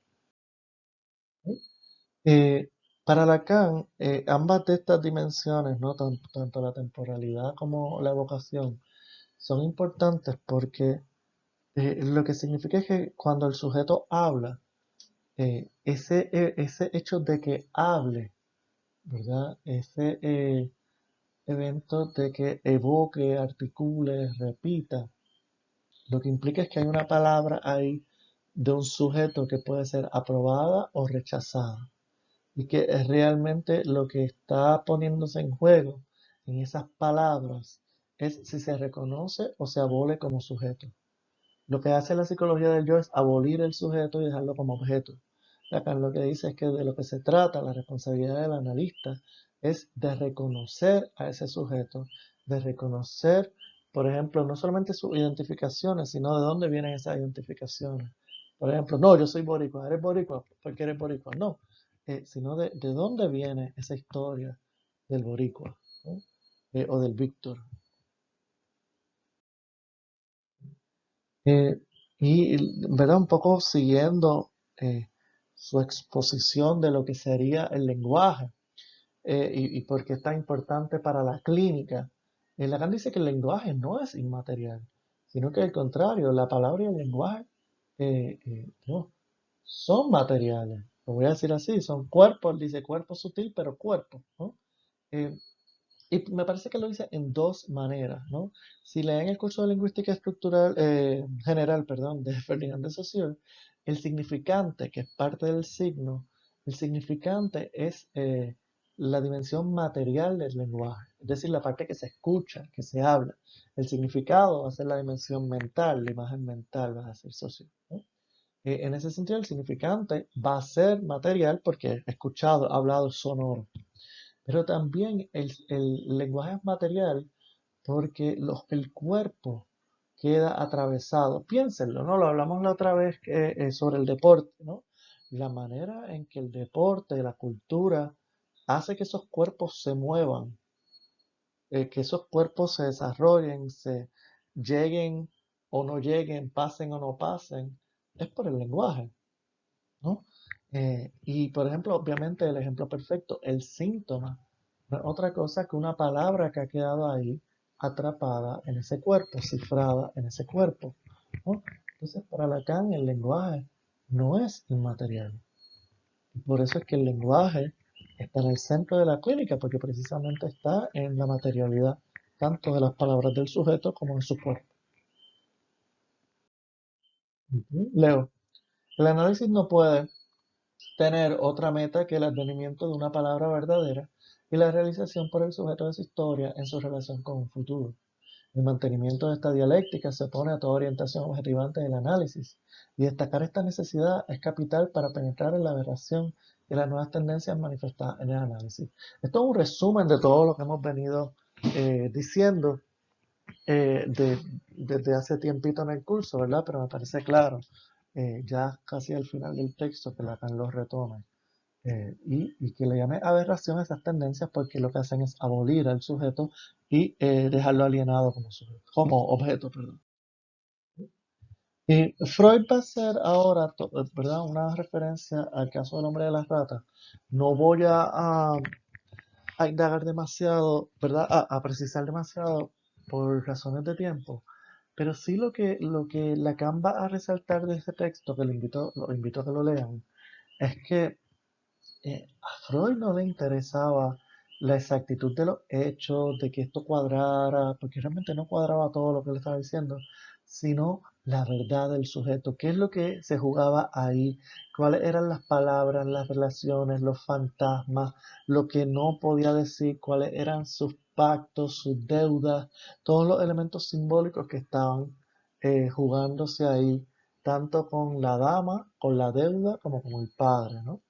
Eh, para Lacan, ambas de estas dimensiones, ¿no? Tanto la temporalidad como la evocación, son importantes porque lo que significa es que cuando el sujeto habla, ese hecho de que hable, ¿verdad? Ese evento de que evoque, articule, repita, lo que implica es que hay una palabra ahí de un sujeto que puede ser aprobada o rechazada y que es realmente lo que está poniéndose en juego en esas palabras es si se reconoce o se abole como sujeto. Lo que hace la psicología del yo es abolir el sujeto y dejarlo como objeto. Lacan lo que dice es que de lo que se trata, la responsabilidad del analista, es de reconocer a ese sujeto, de reconocer, por ejemplo, no solamente sus identificaciones, sino de dónde vienen esas identificaciones. Por ejemplo, no, yo soy boricua, eres boricua, porque eres boricua, no, sino de dónde viene esa historia del boricua, ¿no? O del Víctor. Eh, ¿Verdad? Un poco siguiendo su exposición de lo que sería el lenguaje y por qué es tan importante para la clínica. Lacan dice que el lenguaje no es inmaterial, sino que al contrario, la palabra y el lenguaje no, son materiales. Lo voy a decir así, son cuerpos, dice cuerpo sutil, pero cuerpo, ¿no? Eh, y me parece que lo dice en dos maneras, ¿no? Si leen el curso de lingüística estructural, general, perdón, de Ferdinand de Saussure, el significante, que es parte del signo, el significante es la dimensión material del lenguaje, es decir, la parte que se escucha, que se habla. El significado va a ser la dimensión mental, la imagen mental, va a ser Saussure, ¿no? En ese sentido, el significante va a ser material porque escuchado, hablado, sonoro. Pero también el lenguaje es material porque el cuerpo queda atravesado. Piénsenlo, ¿no? Lo hablamos la otra vez sobre el deporte, ¿no? La manera en que el deporte, la cultura, hace que esos cuerpos se muevan, que esos cuerpos se desarrollen, se lleguen o no lleguen, pasen o no pasen, es por el lenguaje, ¿no? Y por ejemplo, obviamente el ejemplo perfecto, el síntoma, no es otra cosa que una palabra que ha quedado ahí, atrapada en ese cuerpo, cifrada en ese cuerpo, ¿no? Entonces, para Lacan, el lenguaje no es inmaterial. Y por eso es que el lenguaje está en el centro de la clínica, porque precisamente está en la materialidad, tanto de las palabras del sujeto como de su cuerpo. Leo, el análisis no puede tener otra meta que el advenimiento de una palabra verdadera y la realización por el sujeto de su historia en su relación con un futuro. El mantenimiento de esta dialéctica se opone a toda orientación objetivante del análisis, y destacar esta necesidad es capital para penetrar en la aberración y las nuevas tendencias manifestadas en el análisis. Esto es un resumen de todo lo que hemos venido diciendo desde hace tiempito en el curso, ¿verdad? Pero me parece claro, ya casi al final del texto, que Lacan lo retome. Y que le llame aberración a esas tendencias porque lo que hacen es abolir al sujeto y dejarlo alienado como sujeto, como objeto, perdón. Y Freud va a hacer ahora, ¿verdad? Una referencia al caso del hombre de las ratas. No voy a indagar demasiado, ¿verdad? A precisar demasiado por razones de tiempo, pero sí lo que Lacan va a resaltar de ese texto, que lo invito a que lo lean, es que a Freud no le interesaba la exactitud de los hechos, de que esto cuadrara, porque realmente no cuadraba todo lo que le estaba diciendo, sino la verdad del sujeto, qué es lo que se jugaba ahí, cuáles eran las palabras, las relaciones, los fantasmas, lo que no podía decir, cuáles eran sus pactos, sus deudas, todos los elementos simbólicos que estaban jugándose ahí, tanto con la dama, con la deuda, como con el padre, ¿no?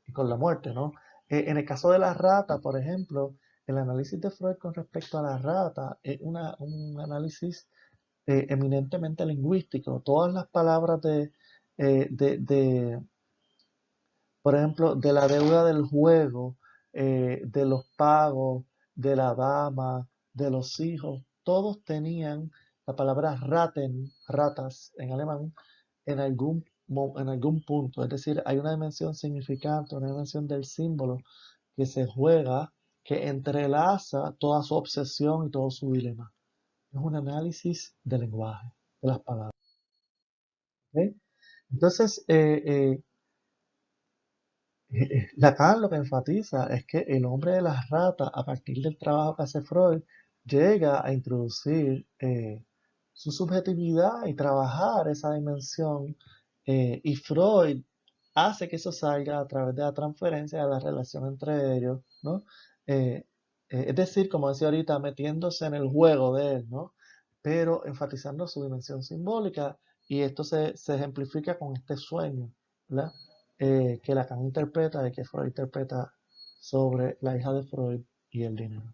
Y con la muerte, ¿no? En el caso de la rata, por ejemplo, el análisis de Freud con respecto a la rata es un análisis eminentemente lingüístico. Todas las palabras eh, de, de, por ejemplo, de la deuda del juego, de los pagos, de la dama, de los hijos, todos tenían la palabra raten, ratas en alemán, en algún punto. Es decir, hay una dimensión significante, una dimensión del símbolo que se juega, que entrelaza toda su obsesión y todo su dilema. Es un análisis del lenguaje, de las palabras. ¿Ok? Entonces, Lacan lo que enfatiza es que el hombre de las ratas, a partir del trabajo que hace Freud, llega a introducir su subjetividad y trabajar esa dimensión, y Freud hace que eso salga a través de la transferencia de la relación entre ellos, ¿no? Es decir, como decía ahorita, metiéndose en el juego de él, ¿no? Pero enfatizando su dimensión simbólica, y esto se ejemplifica con este sueño, ¿verdad? Que Lacan interpreta y que Freud interpreta sobre la hija de Freud y el dinero.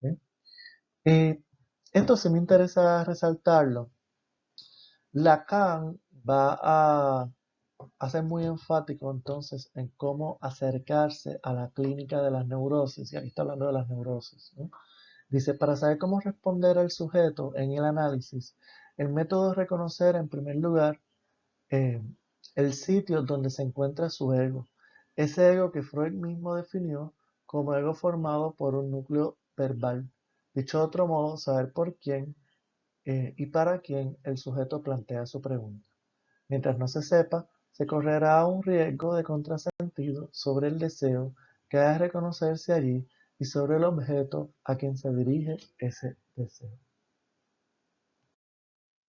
¿Ok? Esto sí me interesa resaltarlo. Lacan va a ser muy enfático entonces en cómo acercarse a la clínica de las neurosis, y aquí está hablando de las neurosis, ¿no? Dice, para saber cómo responder al sujeto en el análisis, el método es reconocer en primer lugar eh, el sitio donde se encuentra su ego. Ese ego que Freud mismo definió como ego formado por un núcleo verbal. Dicho de otro modo, saber por quién y para quién el sujeto plantea su pregunta. Mientras no se sepa, se correrá un riesgo de contrasentido sobre el deseo que ha de reconocerse allí y sobre el objeto a quien se dirige ese deseo.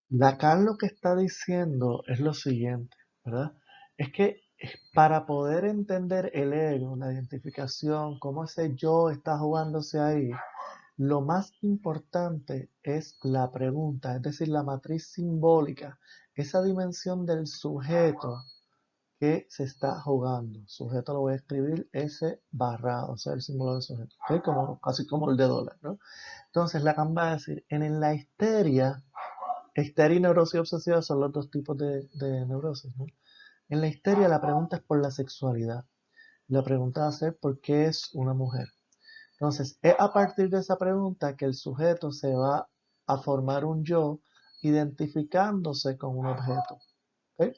Lacan lo que está diciendo es lo siguiente, ¿verdad? Es que para poder entender el ego, la identificación, cómo ese yo está jugándose ahí, lo más importante es la pregunta, es decir, la matriz simbólica, esa dimensión del sujeto que se está jugando. Sujeto lo voy a escribir S barrado, o sea, el símbolo de sujeto, ¿ok? Así como el de dólar, ¿no? Entonces Lacan va a decir, en la histeria y neurosis obsesiva son los dos tipos de neurosis, ¿no? En la histeria la pregunta es por la sexualidad. La pregunta va a ser ¿por qué es una mujer? Entonces, es a partir de esa pregunta que el sujeto se va a formar un yo identificándose con un objeto. ¿Ok?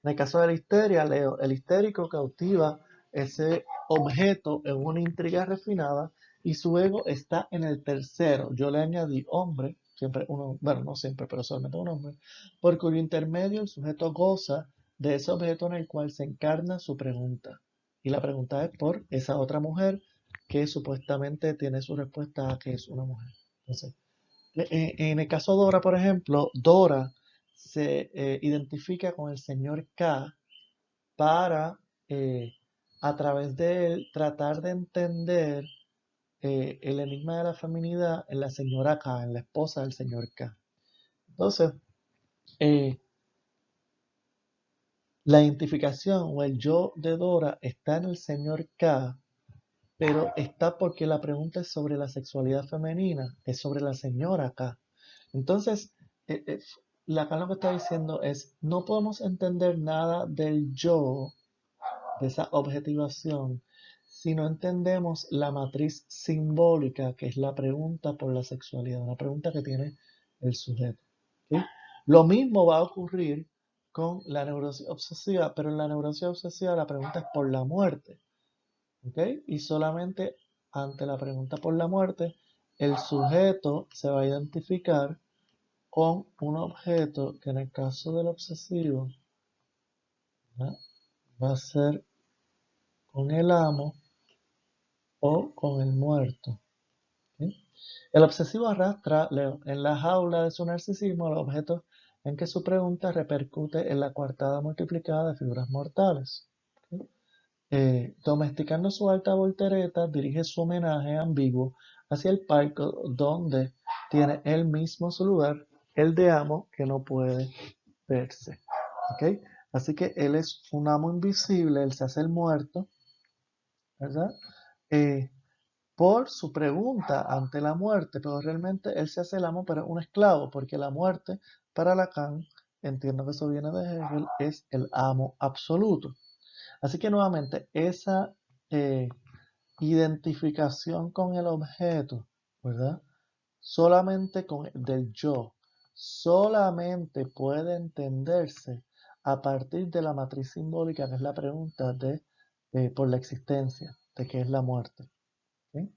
En el caso de la histeria, Leo, el histérico cautiva ese objeto en una intriga refinada y su ego está en el tercero. Yo le añadí hombre, siempre uno, bueno, no siempre, pero solamente un hombre, por cuyo intermedio el sujeto goza de ese objeto en el cual se encarna su pregunta. Y la pregunta es por esa otra mujer que supuestamente tiene su respuesta a que es una mujer. Entonces, en el caso de Dora, por ejemplo, Dora se identifica con el señor K para, eh, a través de él, tratar de entender el enigma de la feminidad en la señora K, en la esposa del señor K. Entonces, eh, la identificación o el yo de Dora está en el señor K, pero está porque la pregunta es sobre la sexualidad femenina, es sobre la señora K. Entonces, eh, eh, Lacan lo que está diciendo es, no podemos entender nada del yo, de esa objetivación, si no entendemos la matriz simbólica, que es la pregunta por la sexualidad, una pregunta que tiene el sujeto. ¿Sí? Lo mismo va a ocurrir con la neurosis obsesiva, pero en la neurosis obsesiva la pregunta es por la muerte. ¿Ok? Y solamente ante la pregunta por la muerte, el sujeto se va a identificar con un objeto que en el caso del obsesivo, ¿verdad?, va a ser con el amo o con el muerto. ¿Sí? El obsesivo arrastra en la jaula de su narcisismo los objetos en que su pregunta repercute en la coartada multiplicada de figuras mortales. ¿Sí? Domesticando su alta voltereta, dirige su homenaje ambiguo hacia el palco donde tiene él mismo su lugar, el de amo que no puede verse. ¿Ok? Así que él es un amo invisible, él se hace el muerto, ¿verdad? Eh, por su pregunta ante la muerte, pero realmente él se hace el amo, pero un esclavo, porque la muerte para Lacan, entiendo que eso viene de Hegel, es el amo absoluto. Así que nuevamente esa eh, identificación con el objeto, ¿verdad? Solamente con del yo, solamente puede entenderse a partir de la matriz simbólica, que es la pregunta de por la existencia, de qué es la muerte. ¿Sí?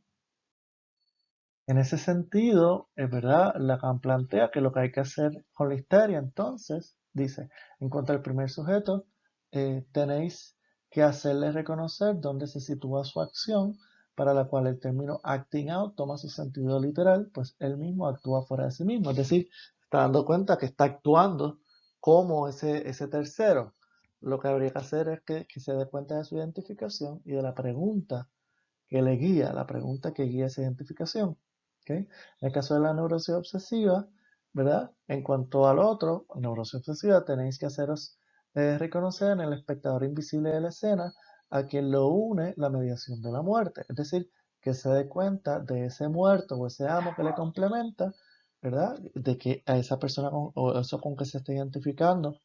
En ese sentido, es verdad, Lacan plantea que lo que hay que hacer con la histeria, entonces, dice, en cuanto al primer sujeto, tenéis que hacerle reconocer dónde se sitúa su acción, para la cual el término acting out toma su sentido literal, pues él mismo actúa fuera de sí mismo, es decir, está dando cuenta que está actuando como ese tercero. Lo que habría que hacer es que se dé cuenta de su identificación y de la pregunta que le guía, la pregunta que guía esa identificación. ¿Okay? En el caso de la neurosis obsesiva, ¿verdad? En cuanto al otro, neurosis obsesiva, tenéis que haceros reconocer en el espectador invisible de la escena a quien lo une la mediación de la muerte. Es decir, que se dé cuenta de ese muerto o ese amo que le complementa, ¿verdad? De que a esa persona o eso con que se está identificando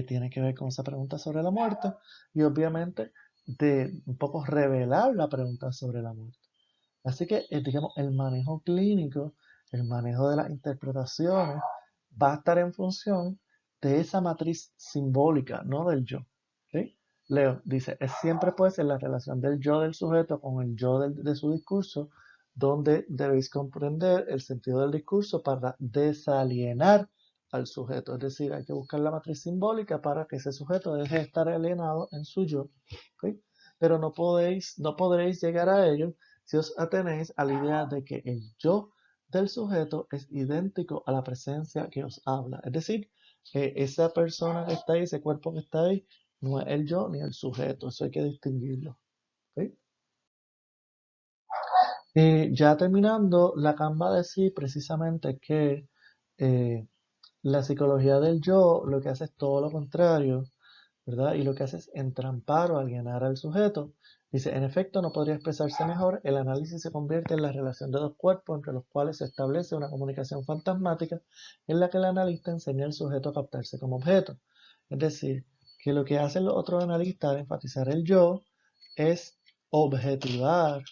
tiene que ver con esa pregunta sobre la muerte y obviamente de un poco revelar la pregunta sobre la muerte. Así que, digamos, el manejo clínico, el manejo de las interpretaciones va a estar en función de esa matriz simbólica, no del yo. ¿Sí? Leo dice, es siempre pues en la relación del yo del sujeto con el yo de su discurso, donde debéis comprender el sentido del discurso para desalienar al sujeto. Es decir, hay que buscar la matriz simbólica para que ese sujeto deje de estar alienado en su yo. ¿Sí? Pero no podréis llegar a ello si os atenéis a la idea de que el yo del sujeto es idéntico a la presencia que os habla. Es decir, que esa persona que está ahí, ese cuerpo que está ahí, no es el yo ni el sujeto. Eso hay que distinguirlo. ¿Ok? Ya terminando, Lacan va a decir precisamente que eh, la psicología del yo lo que hace es todo lo contrario, ¿verdad? Y lo que hace es entrampar o alienar al sujeto. Dice, en efecto, no podría expresarse mejor, el análisis se convierte en la relación de dos cuerpos entre los cuales se establece una comunicación fantasmática en la que el analista enseña al sujeto a captarse como objeto. Es decir, que lo que hacen los otros analistas al enfatizar el yo es objetivar,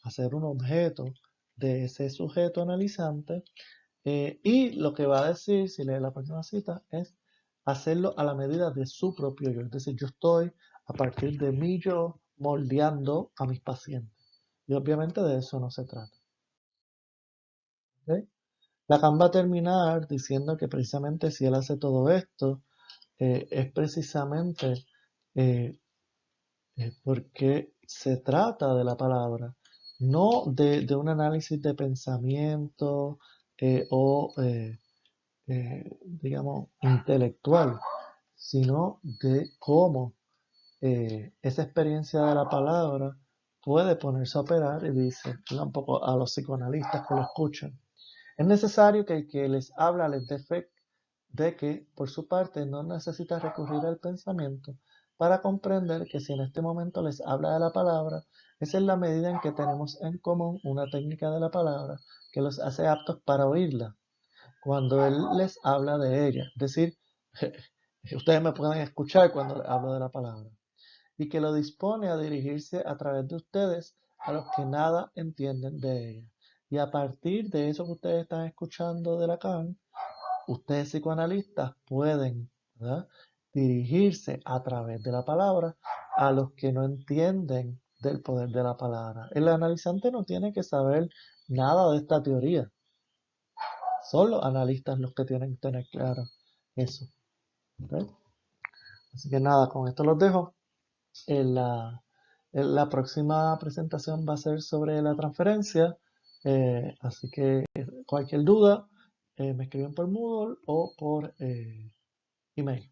hacer un objeto de ese sujeto analizante y lo que va a decir, si lee la próxima cita, es hacerlo a la medida de su propio yo. Es decir, yo estoy a partir de mi yo moldeando a mis pacientes. Y obviamente de eso no se trata. ¿Ok? Lacan va a terminar diciendo que precisamente si él hace todo esto, es precisamente eh, porque se trata de la palabra, no de un análisis de pensamiento digamos, intelectual, sino de cómo esa experiencia de la palabra puede ponerse a operar, y dice un poco a los psicoanalistas que lo escuchan. Es necesario que el que les habla les dé fe de que, por su parte, no necesita recurrir al pensamiento para comprender que si en este momento les habla de la palabra, es en la medida en que tenemos en común una técnica de la palabra que los hace aptos para oírla cuando él les habla de ella. Es decir, ustedes me pueden escuchar cuando les hablo de la palabra. Y que lo dispone a dirigirse a través de ustedes a los que nada entienden de ella. Y a partir de eso que ustedes están escuchando de Lacan, ustedes psicoanalistas pueden, ¿verdad?, dirigirse a través de la palabra a los que no entienden del poder de la palabra. El analizante no tiene que saber nada de esta teoría. Son los analistas los que tienen que tener claro eso. ¿Ok? Así que nada, con esto los dejo. La próxima presentación va a ser sobre la transferencia. Así que cualquier duda, me escriben por Moodle o por email.